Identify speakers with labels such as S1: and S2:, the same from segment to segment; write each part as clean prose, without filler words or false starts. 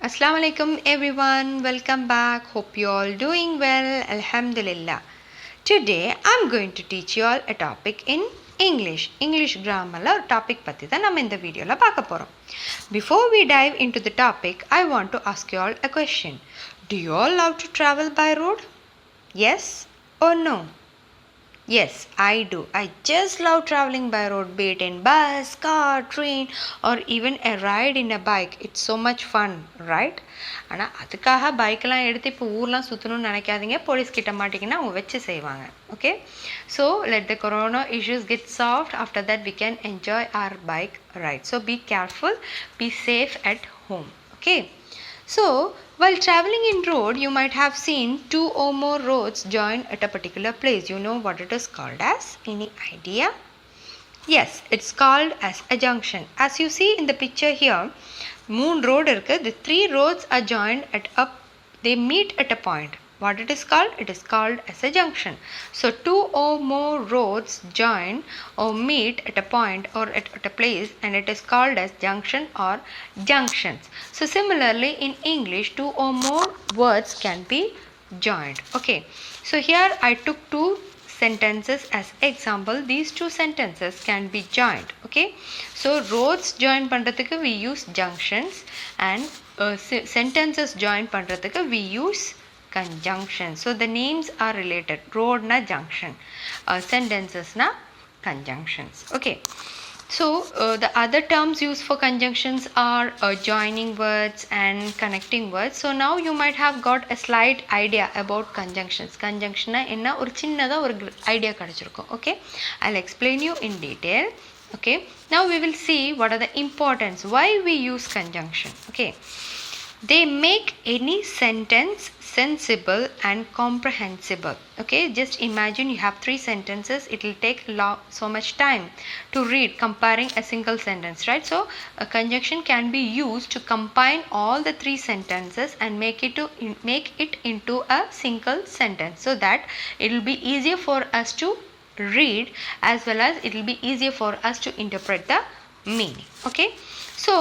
S1: Assalamu alaikum everyone, welcome back. Hope you all doing well. Alhamdulillah. Today I'm going to teach you all a topic in English grammar la topic பத்தி தான் நம்ம இந்த வீடியோல பார்க்க போறோம். Before we dive into the topic, I want to ask you all a question. Do you all love to travel by road? Yes or no? Yes, I do. I just love traveling by road, be it in bus, car, train, or even a ride in a bike. It's so much fun, right? ஆனால் அதுக்காக பைக்கெலாம் எடுத்து இப்போ ஊர்லாம் சுற்றணும்னு நினைக்காதீங்க. Police கிட்ட மாட்டிங்கன்னா அவங்க வச்சு செய்வாங்க. Okay, so let the corona issues get soft. After that we can enjoy our bike ride. So be careful, be safe at home. Okay. So, while traveling in road, you might have seen two or more roads join at a particular place. You know what it is called as? Any idea? Yes, it's called as a junction. As you see in the picture here, moon road irukku. The three roads are joined at a, they meet at a point. What it is called? It is called as a junction. So two or more roads join or meet at a point or at a place, and it is called as junction or junctions. So similarly in English, two or more words can be joined. Okay, so here I took two sentences as example. These two sentences can be joined. Okay, so roads join பண்றதுக்கு we use junctions, and sentences join பண்றதுக்கு we use conjunction. So the names are related. Road na junction, sentences na conjunctions. Okay, so the other terms used for conjunctions are joining words and connecting words. So now you might have got a slight idea about conjunctions. Conjunction na enna or chinnada or idea kadichirukum. Okay, I'll explain you in detail. Okay, now we will see what are the importance, why we use conjunction. Okay, they make any sentence sensible and comprehensible. Okay, just imagine you have three sentences. It will take so much time to read comparing a single sentence, right? So a conjunction can be used to combine all the three sentences and make it into a single sentence, so that it will be easier for us to read as well as it will be easier for us to interpret the meaning. Okay, so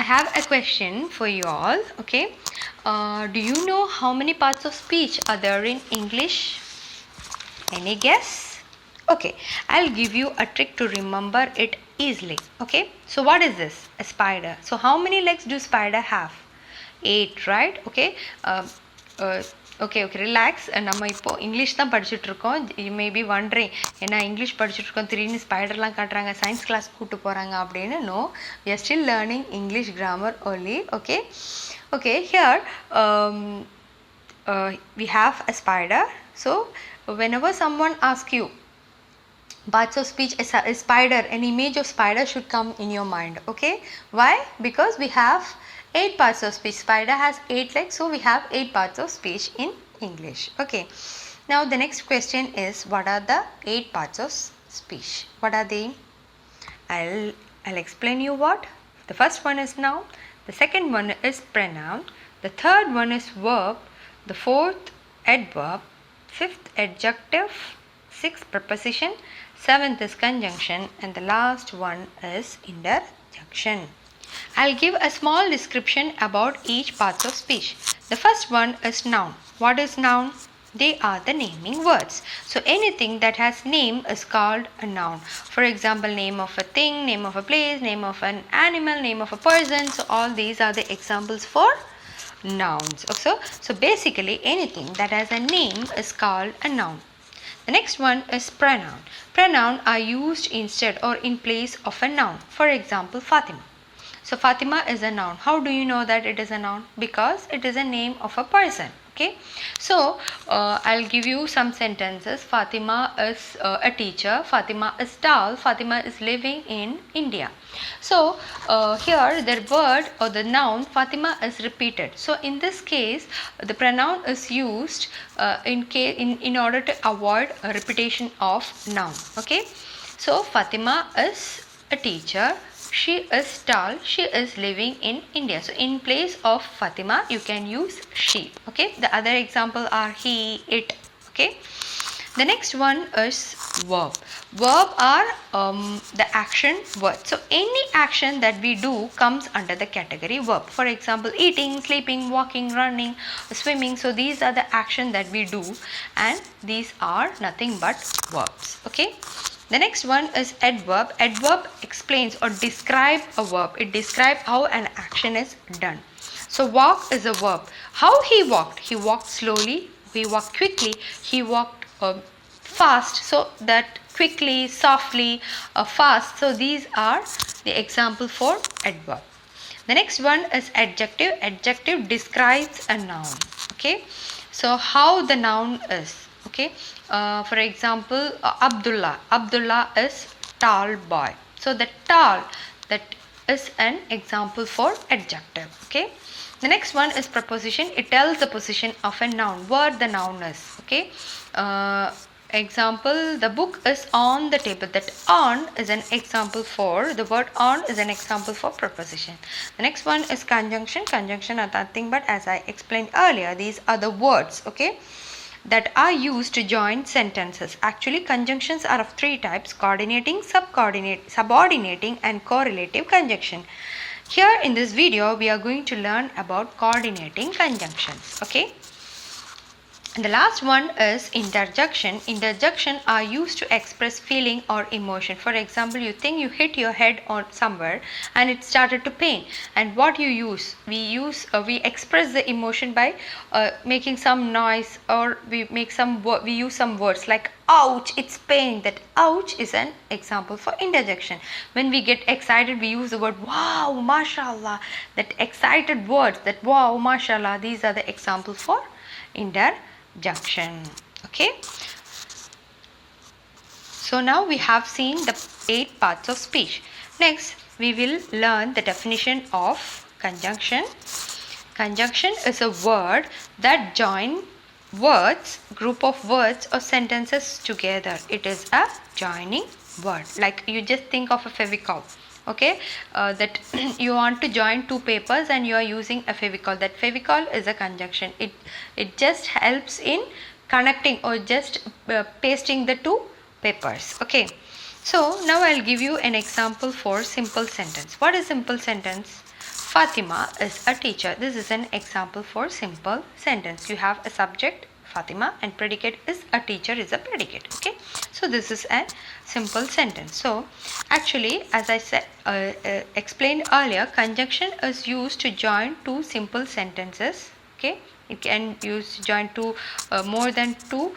S1: I have a question for you all. Okay, do you know how many parts of speech are there in English? Any guess? Okay, I'll give you a trick to remember it easily. Okay, so what is this? A spider. So how many legs do spider have? 8, right? Okay, okay, relax. நம்ம இப்போ English தான் படிச்சுட்டு இருக்கோம். You may be wandering, ஏன்னா English படிச்சுட்டு இருக்கோம், திடீர்னு ஸ்பைடர்லாம் காட்டுறாங்க, சயின்ஸ் கிளாஸ் கூப்பிட்டு போகிறாங்க அப்படின்னு. No, we are still learning English grammar only. Okay, okay, here we have a spider. So whenever someone asks you parts of speech, a spider, an image of spider should come in your mind. Okay, why? Because we have 8 parts of speech. Spider has 8 legs, so we have 8 parts of speech in English. Okay, now the next question is, what are the 8 parts of speech? What are they? I'll explain you what. The first one is noun, the second one is pronoun, the third one is verb, the fourth adverb, fifth adjective, sixth preposition, seventh is conjunction, and the last one is interjection. I'll give a small description about each part of speech. The first one is noun. What is noun? They are the naming words. So anything that has name is called a noun. For example, name of a thing, name of a place, name of an animal, name of a person. So all these are the examples for nouns. So basically anything that has a name is called a noun. The next one is pronoun. Pronoun are used instead or in place of a noun. For example, Fatima. So Fatima is a noun. How do you know that it is a noun? Because it is a name of a person. Okay, so I'll give you some sentences. Fatima is a teacher. Fatima is tall. Fatima is living in India. So here the word or the noun Fatima is repeated. So in this case the pronoun is used in order to avoid a repetition of noun. Okay, so Fatima is a teacher. She is tall. She is living in India. So in place of Fatima, you can use she. Okay. The other example are he, it. Okay. The next one is verb. Verb are the action words. So any action that we do comes under the category verb. For example, eating, sleeping, walking, running, swimming. So these are the action that we do, and these are nothing but verbs. Okay. The next one is adverb. Adverb explains or describe a verb. It describes how an action is done. So walk is a verb. How he walked? He walked slowly, he walked quickly, he walked fast. So that quickly, softly, fast. So these are the example for adverb. The next one is adjective. Adjective describes a noun. Okay. So how the noun is. Okay. For example, Abdullah. Abdullah is tall boy. So the tall, that is an example for adjective. Okay. The next one is preposition. It tells the position of a noun, where the noun is. Okay. Example, the book is on the table. That on is an example for, the word on is an example for preposition. The next one is conjunction. Conjunction are nothing but, as I explained earlier, these are the words, okay, that are used to join sentences. Actually, conjunctions are of three types: coordinating, subordinating and correlative conjunction. Here in this video, we are going to learn about coordinating conjunctions. Okay. And the last one is interjection. Interjection are used to express feeling or emotion. For example, you think you hit your head on somewhere and it started to pain. And what you use? We express the emotion by making some noise, or we use some words like ouch, it's pain. That ouch is an example for interjection. When we get excited, we use the word wow, mashallah. That excited words, that wow, mashallah, these are the examples for interjection. Okay. So now we have seen the 8 parts of speech. Next, we will learn the definition of conjunction. Conjunction is a word that join words, group of words or sentences together. It is a joining word. Like you just think of a Fevicol. Okay, that you want to join two papers and you are using a Fevicol. That Fevicol is a conjunction. It just helps in connecting or just pasting the two papers. Okay, so now I'll give you an example for simple sentence. What is simple sentence? Fatima is a teacher. This is an example for simple sentence. You have a subject, Fatima, and predicate is a teacher is a predicate. Okay, so this is a simple sentence. So actually, as I said explained earlier, conjunction is used to join two simple sentences. Okay, it can use to join two more than two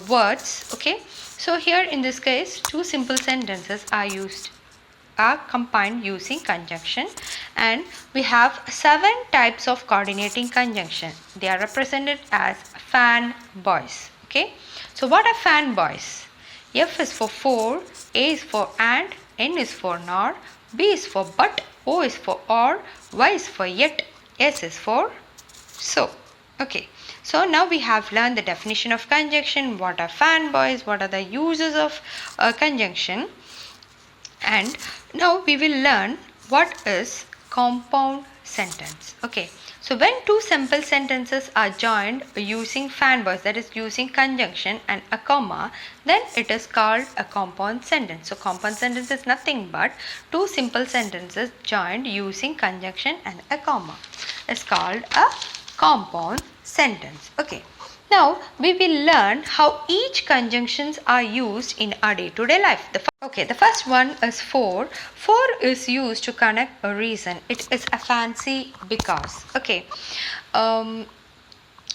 S1: words. Okay, so here in this case, two simple sentences are combined using conjunction, and we have 7 types of coordinating conjunction. They are represented as fan boys. Okay, so what are fan boys? F is for for, A is for and, N is for nor, B is for but, O is for or, Y is for yet, S is for so. Okay, so now we have learned the definition of conjunction, what are fan boys, what are the uses of conjunction, and now we will learn what is compound sentence. Okay, so when two simple sentences are joined using fan boys, that is using conjunction and a comma, then it is called a compound sentence. So compound sentence is nothing but two simple sentences joined using conjunction and a comma. It's called a compound sentence. Okay, now we will learn how each conjunctions are used in our day-to-day life. The first one is for. For is used to connect a reason. It is a fancy because. Okay.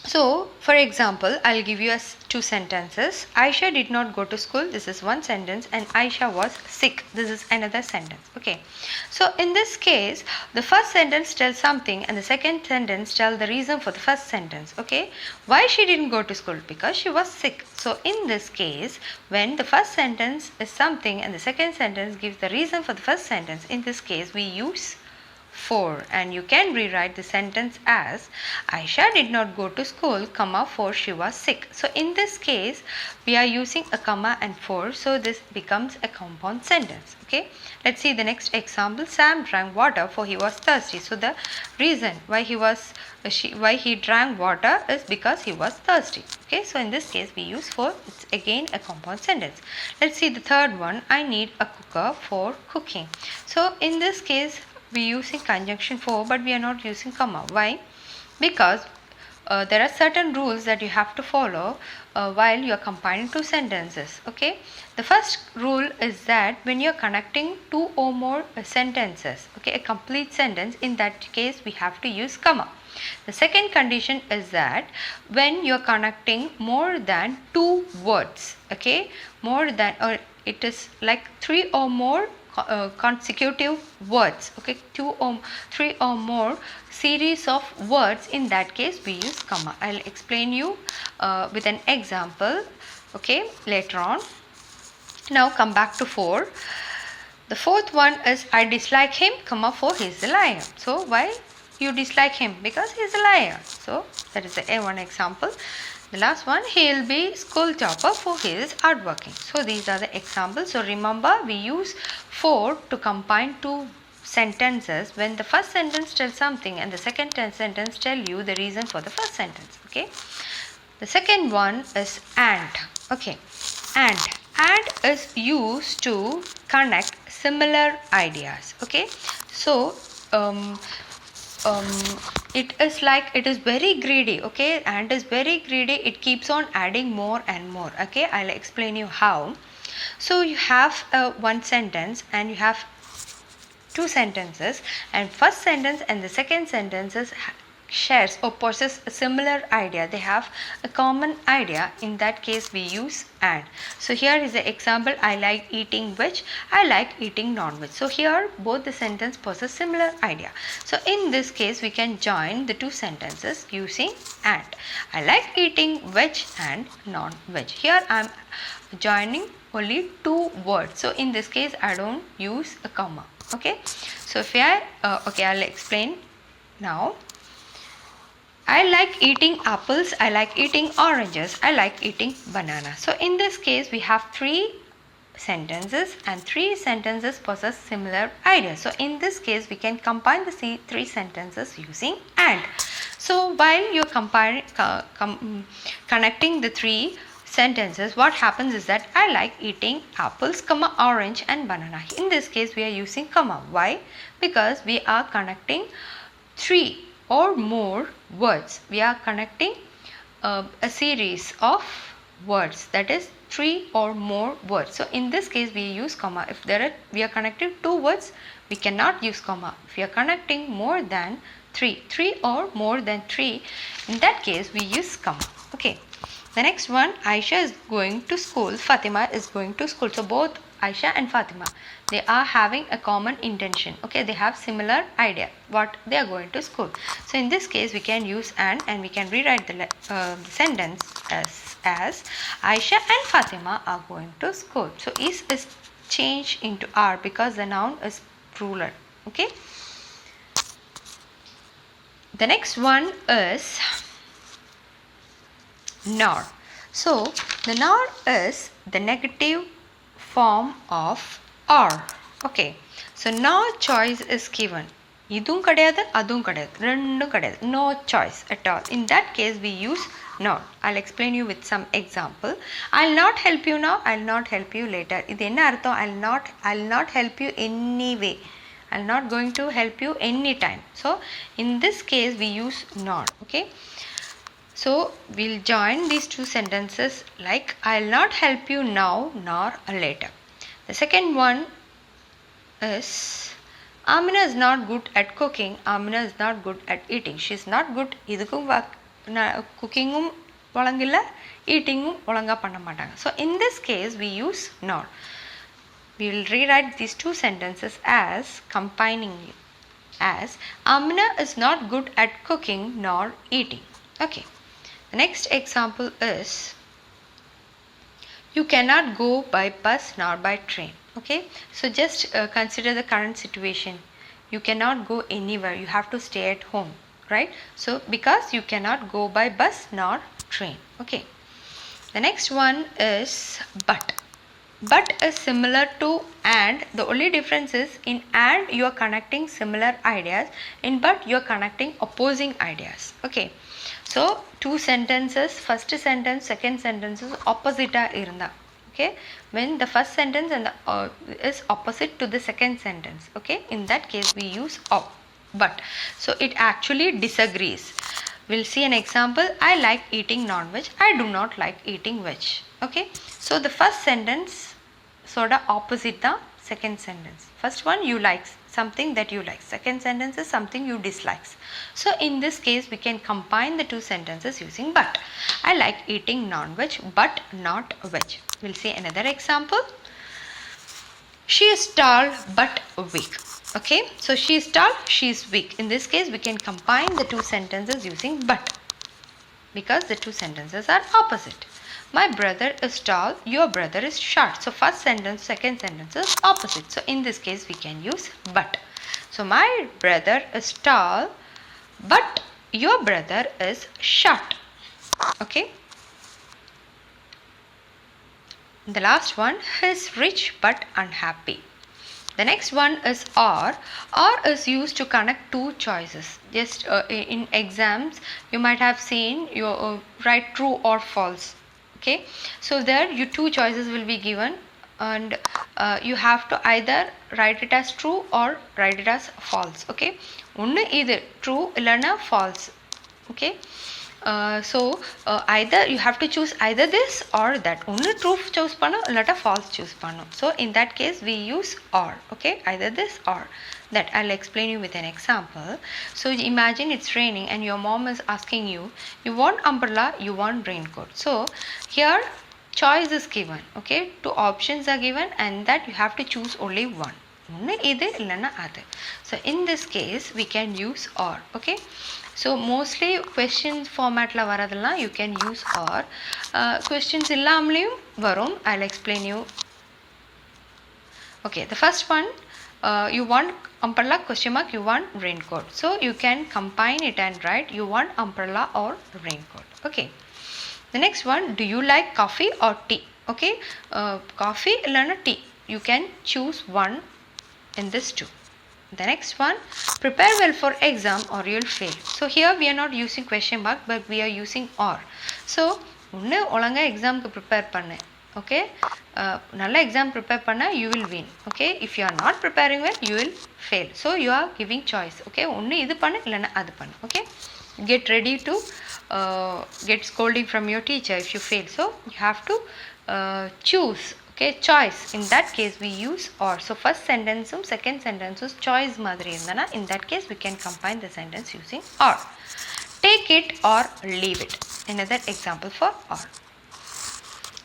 S1: So, for example, I'll give you 2 sentences. Aisha did not go to school. This is one sentence. And Aisha was sick. This is another sentence. Okay. So, in this case, the first sentence tells something and the second sentence tells the reason for the first sentence. Okay. Why she didn't go to school? Because she was sick. So, in this case, when the first sentence is something and the second sentence gives the reason for the first sentence, in this case, we use for, and you can rewrite the sentence as Aisha did not go to school, comma, for she was sick. So in this case we are using a comma and for, so this becomes a compound sentence. Okay, let's see the next example. Sam drank water for he was thirsty. So the reason why he drank water is because he was thirsty. Okay, so in this case we use for. It's again a compound sentence. Let's see the third one. I need a cooker for cooking. So in this case we using conjunction for, but we are not using comma. Why? Because there are certain rules that you have to follow while you are combining two sentences. Okay, the first rule is that when you are connecting two or more sentences, okay, a complete sentence, in that case we have to use comma. The second condition is that when you are connecting more than two words, okay, more than, or it is like three or more consecutive words, okay, three or more series of words, in that case we use comma. I'll explain you with an example, okay, later on. Now come back to 4. The fourth one is I dislike him, comma, for he is a liar. So why you dislike him? Because he is a liar. So that is one example. The last one, he will be school topper for his hardworking. So these are the examples. So remember, we use for to combine two sentences when the first sentence tells something and the second sentence tell you the reason for the first sentence. Okay. The second one is and. Okay. And is used to connect similar ideas. Okay. So it is like, it is very greedy. Okay, and is very greedy, it keeps on adding more and more. Okay, I'll explain you how. So you have one sentence and you have two sentences, and first sentence and the second sentences shares or possess a similar idea. They have a common idea. In that case we use and. So here is the example. I like eating veg, I like eating non-veg. So here both the sentence possess similar idea. So in this case we can join the two sentences using and. I like eating veg and non-veg. Here I am joining only two words. So in this case I don't use a comma. Okay, so if I okay, I'll explain now. I like eating apples, I like eating oranges, I like eating banana. So in this case we have three sentences and three sentences possess similar ideas. So in this case we can combine the three sentences using and. So while you are connecting the three sentences, what happens is that I like eating apples, comma, orange and banana. In this case we are using comma. Why? Because we are connecting three or more words. We are connecting a series of words, that is three or more words. So in this case we use comma. If we are connecting two words, we cannot use comma. If we are connecting more than three or more than three, in that case we use comma. Okay. The next one, Aisha is going to school, Fatima is going to school. So both Aisha and Fatima, they are having a common intention. Okay, they have similar idea what they are going to school. So in this case we can use and we can rewrite the sentence as Aisha and Fatima are going to school. So is changed into are because the noun is plural. Okay. The next one is nor. So the nor is the negative form of or. Okay. So no choice is given. Idum kadayadu, adum kadayadu, rendu kadayadu. No choice at all. In that case we use not. I'll explain you with some example. I'll not help you now, I'll not help you later. Idu enna artham? I'll not help you anyway. I'm not going to help you anytime. So in this case we use not. Okay. So we'll join these two sentences like I'll not help you now nor later. The second one is Amina is not good at cooking. Amina is not good at eating. She is not good cooking eating So in this case we use not. We will rewrite these two sentences as combining as Amina is not good at cooking nor eating. Okay. The next example is you cannot go by bus nor by train. Okay. So just consider the current situation. you cannot go anywhere, you have to stay at home, right? So because you cannot go by bus nor train. Okay, the next one is but. But is similar to and. The only difference is in and you are connecting similar ideas, in but you are connecting opposing ideas. Okay, so two sentences, first sentence, second sentence is opposite irunda. Okay, when the first sentence and the, is opposite to the second sentence. Okay, in that case we use but. So it actually disagrees. We'll see an example. I like eating non-veg. I do not like eating veg. Okay, so the first sentence sort of opposite the second sentence. First one, you like something that you like. Second sentence is something you dislikes. So in this case we can combine the two sentences using but. I like eating non-veg but not veg. We'll see another example. She is tall but weak. Okay, so she is tall, she is weak. In this case we can combine the two sentences using but, because the two sentences are opposite. My brother is tall, your brother is short. So first sentence, second sentence is opposite. So in this case we can use but. So my brother is tall but your brother is short. Okay, the last one is rich but unhappy. The next one is or. Or is used to connect two choices. Just in exams you might have seen you write true or false. Okay, so there you two choices will be given and you have to either write it as true or write it as false. Okay, one either true illana false. Okay, either you have to choose either this or that. Only true choose pannu illata false choose pannu. So in that case we use or. Okay, either this or that. I'll explain you with an example. So imagine it's raining and your mom is asking you, you want umbrella, you want raincoat. So here choice is given. Okay, two options are given and that you have to choose only one. So in this case we can use or. Okay, so mostly questions format la varadilla you can use or. Questions illamliyum varum. I'll explain you. Okay, the first one, you want umbrella question mark, you want raincoat. So you can combine it and write you want umbrella or raincoat. Okay, the next one, do you like coffee or tea? Okay, coffee illana tea, you can choose one in this two. The next one, prepare well for exam or you'll fail. So here we are not using question mark but we are using or. So unnu olanga exam ku prepare pannu. Okay, nalla exam prepare panna you will win. Okay, if you are not preparing well you will fail. So you are giving choice. Okay, only idu pannu illana adu pannu. Okay, get ready to get scolding from your teacher if you fail. So you have to choose. Okay, choice. In that case we use or. So first sentence second sentence choice madri irundana, in that case we can combine the sentence using or. Take it or leave it. Another example for or.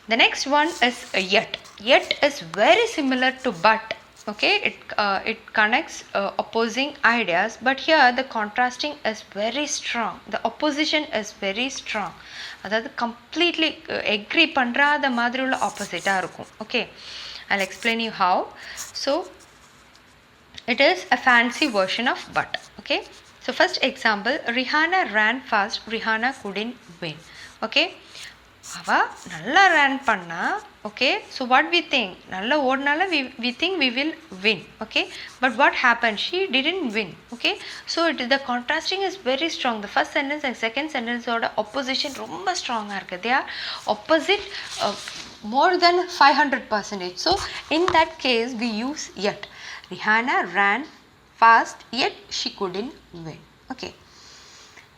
S1: The next one is yet. Yet is very similar to but. Okay, it connects opposing ideas, but here the contrasting is very strong. The opposition is very strong. That completely agree பண்றாத மாதிரி உள்ள opposite இருக்கும். Okay, I'll explain you how. So it is a fancy version of but. Okay, so first example, Rihanna ran fast, Rihanna couldn't win. Okay, அவ நல்லா run பண்ணா. Okay, so what we think, நல்லா ஓடுனால we think we will win. Okay, but what happened, she didn't win. Okay, so the contrasting is very strong. The first sentence and second sentence oda opposition ரொம்ப ஸ்ட்ராங்கா இருக்கு. They are opposite more than 500%. So in that case we use yet. Rihanna ran fast yet she couldn't win. Okay,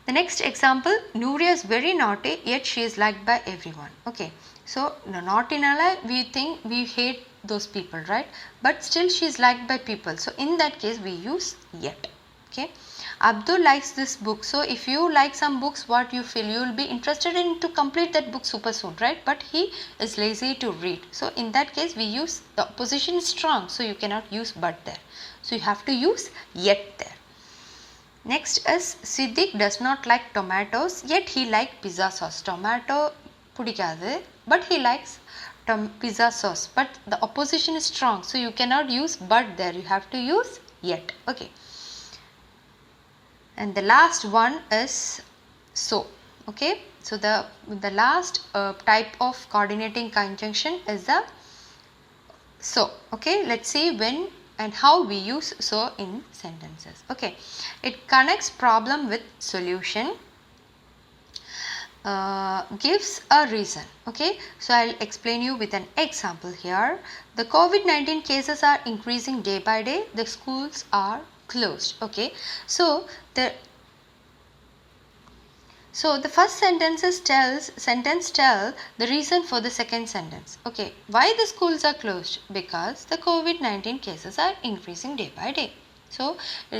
S1: the next example, Nuria is very naughty yet she is liked by everyone. Okay, so naughty nala we think we hate those people, right? But still she is liked by people. So in that case we use yet. Okay, Abdul likes this book. So if you like some books, what you feel, you will be interested in to complete that book super soon, right? But he is lazy to read. So in that case we use, the opposition is strong, so you cannot use but there. So you have to use yet there. Next is Siddiq does not like tomatoes yet he like pizza sauce. Tomato pudikadu but he likes pizza sauce, but the opposition is strong, so you cannot use but there, you have to use yet. Okay, and the last one is so. Okay, so the last type of coordinating conjunction is the so. Okay, let's see when and how we use so in sentences. Okay, it connects problem with solution, gives a reason. Okay, so I'll explain you with an example here. The COVID-19 cases are increasing day by day. The schools are closed. Okay, so the first sentence tell the reason for the second sentence. Okay, why the schools are closed? Because the COVID-19 cases are increasing day by day. So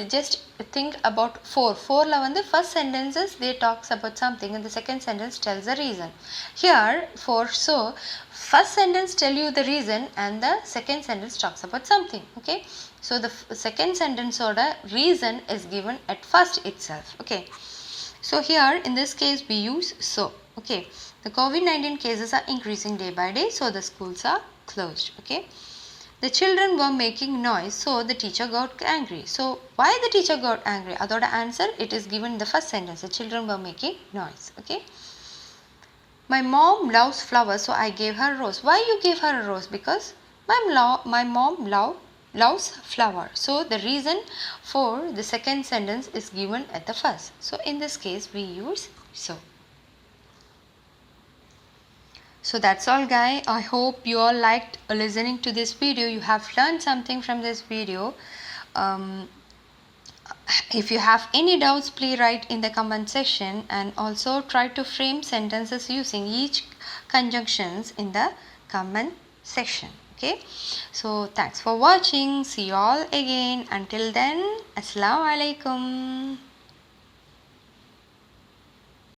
S1: just think about 4 la வந்து first sentences they talks about something and the second sentence tells the reason. Here for so first sentence tell you the reason and the second sentence talks about something. Okay, so the second sentence order reason is given at first itself. Okay, so here in this case we use so. Okay, the COVID-19 cases are increasing day by day, so the schools are closed. Okay, the children were making noise, so the teacher got angry. So why the teacher got angry? Adoda answer it is given in the first sentence. The children were making noise. Okay, my mom loves flowers, so I gave her a rose. Why you gave her a rose? Because my mom loves flower. So the reason for the second sentence is given at the first. So in this case we use so. So that's all guys. I hope you all liked listening to this video. You have learned something from this video. If you have any doubts, please write in the comment section and also try to frame sentences using each conjunctions in the comment section. Okay, so thanks for watching. See you all again. Until then, Assalamu alaikum.